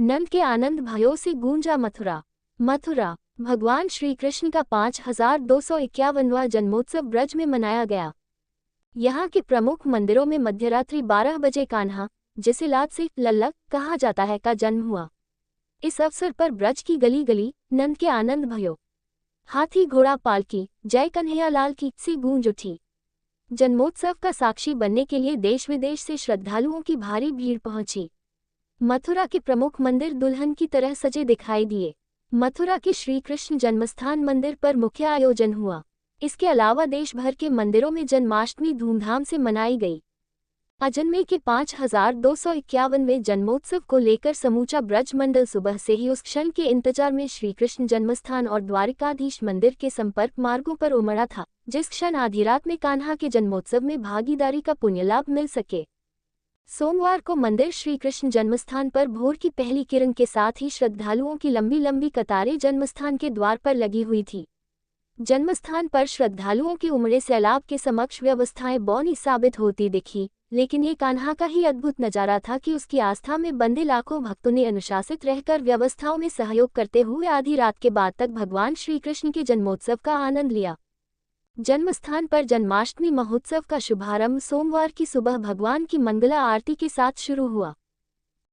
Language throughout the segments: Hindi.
नंद के आनंद भयों से गूंजा मथुरा। मथुरा, भगवान श्री कृष्ण का 5251वां जन्मोत्सव ब्रज में मनाया गया। यहाँ के प्रमुख मंदिरों में मध्यरात्रि 12 बजे कान्हा, जिसे लात से लल्ला कहा जाता है, का जन्म हुआ। इस अवसर पर ब्रज की गली गली नंद के आनंद भयो, हाथी घोड़ा पालकी, जय कन्हैया लाल की से गूंज उठी। जन्मोत्सव का साक्षी बनने के लिए देश विदेश से श्रद्धालुओं की भारी भीड़ पहुंची। मथुरा के प्रमुख मंदिर दुल्हन की तरह सजे दिखाई दिए। मथुरा के श्री कृष्ण जन्मस्थान मंदिर पर मुख्य आयोजन हुआ। इसके अलावा देश भर के मंदिरों में जन्माष्टमी धूमधाम से मनाई गई। अजन्मे के 5251वें जन्मोत्सव को लेकर समूचा ब्रज मंडल सुबह से ही उस क्षण के इंतजार में श्री कृष्ण जन्मस्थान और द्वारिकाधीश मंदिर के संपर्क मार्गों पर उमड़ा था, जिस क्षण आधी रात में कान्हा के जन्मोत्सव में भागीदारी का पुण्य लाभ मिल सके। सोमवार को मंदिर श्री कृष्ण जन्मस्थान पर भोर की पहली किरण के साथ ही श्रद्धालुओं की लंबी लंबी कतारें जन्मस्थान के द्वार पर लगी हुई थी। जन्मस्थान पर श्रद्धालुओं के उमड़े सैलाब के समक्ष व्यवस्थाएं बौनी साबित होती दिखी, लेकिन ये कान्हा का ही अद्भुत नजारा था कि उसकी आस्था में बंधे लाखों भक्तों ने अनुशासित रहकर व्यवस्थाओं में सहयोग करते हुए आधी रात के बाद तक भगवान श्री कृष्ण के जन्मोत्सव का आनंद लिया। जन्मस्थान पर जन्माष्टमी महोत्सव का शुभारंभ सोमवार की सुबह भगवान की मंगला आरती के साथ शुरू हुआ।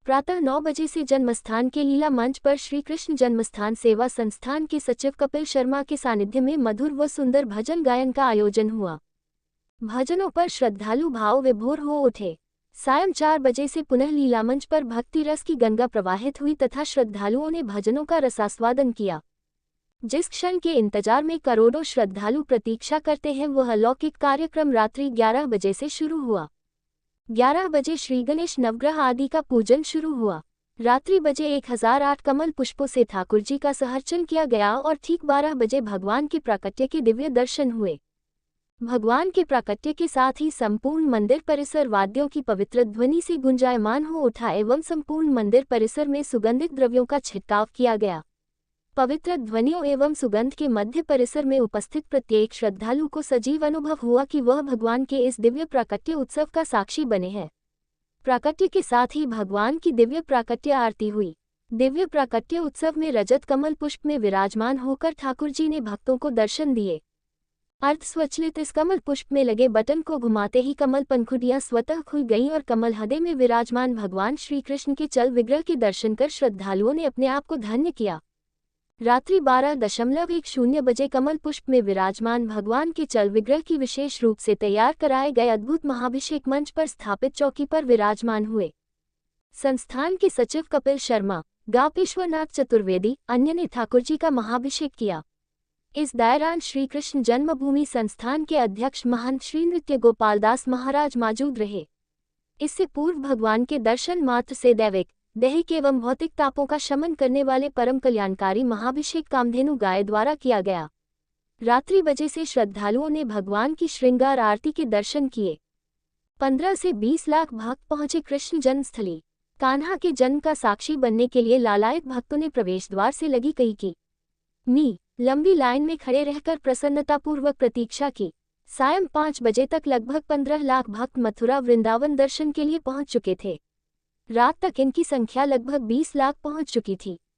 प्रातः 9 बजे से जन्मस्थान के लीला मंच पर श्री कृष्ण जन्मस्थान सेवा संस्थान के सचिव कपिल शर्मा के सानिध्य में मधुर व सुंदर भजन गायन का आयोजन हुआ। भजनों पर श्रद्धालु भाव विभोर हो उठे। सायं 4 बजे से पुनः लीलामंच पर भक्ति रस की गंगा प्रवाहित हुई तथा श्रद्धालुओं ने भजनों का रसास्वादन किया। जिस क्षण के इंतजार में करोड़ों श्रद्धालु प्रतीक्षा करते हैं, वह अलौकिक कार्यक्रम रात्रि 11 बजे से शुरू हुआ। 11 बजे श्री गणेश नवग्रह आदि का पूजन शुरू हुआ। रात्रि बजे 1008 कमल पुष्पों से ठाकुर जी का सहर्चन किया गया और ठीक 12 बजे भगवान के प्राकट्य के दिव्य दर्शन हुए। भगवान के प्राकट्य के साथ ही संपूर्ण मंदिर परिसर वाद्यों की पवित्र ध्वनि से गुंजायमान हो उठा एवं संपूर्ण मंदिर परिसर में सुगंधित द्रव्यों का छिड़काव किया गया। पवित्र ध्वनियों एवं सुगंध के मध्य परिसर में उपस्थित प्रत्येक श्रद्धालु को सजीव अनुभव हुआ कि वह भगवान के इस दिव्य प्राकट्य उत्सव का साक्षी बने हैं। प्राकट्य के साथ ही भगवान की दिव्य प्राकट्य आरती हुई। दिव्य प्राकट्य उत्सव में रजत कमल पुष्प में विराजमान होकर ठाकुर जी ने भक्तों को दर्शन दिए। अर्धस्वचलित इस कमल पुष्प में लगे बटन को घुमाते ही कमल पंखुड़ियां स्वतः खुल गईं और कमल हृदय में विराजमान भगवान श्री कृष्ण के चल विग्रह के दर्शन कर श्रद्धालुओं ने अपने आप को धन्य किया। रात्रि 12:10 बजे कमल पुष्प में विराजमान भगवान के चल विग्रह की विशेष रूप से तैयार कराए गए अद्भुत महाभिषेक मंच पर स्थापित चौकी पर विराजमान हुए। संस्थान के सचिव कपिल शर्मा, गापेश्वरनाथ चतुर्वेदी, अन्य ने ठाकुर जी का महाभिषेक किया। इस दौरान श्री कृष्ण जन्मभूमि संस्थान के अध्यक्ष महंत श्री नृत्य गोपाल दास महाराज मौजूद रहे। इससे पूर्व भगवान के दर्शन मात्र से दैविक, दैहिक एवं भौतिक तापों का शमन करने वाले परम कल्याणकारी महाभिषेक कामधेनु गाय द्वारा किया गया। रात्रि बजे से श्रद्धालुओं ने भगवान की श्रृंगार आरती के दर्शन किए। 15 से 20 लाख भक्त पहुंचे कृष्ण जन्मस्थली। कान्हा के जन्म का साक्षी बनने के लिए लालायत भक्तों ने प्रवेश द्वार से लगी कई की लंबी लाइन में खड़े रहकर प्रसन्नतापूर्वक प्रतीक्षा की। सायं 5 बजे तक लगभग 15 लाख भक्त मथुरा वृंदावन दर्शन के लिए पहुंच चुके थे। रात तक इनकी संख्या लगभग 20 लाख पहुंच चुकी थी।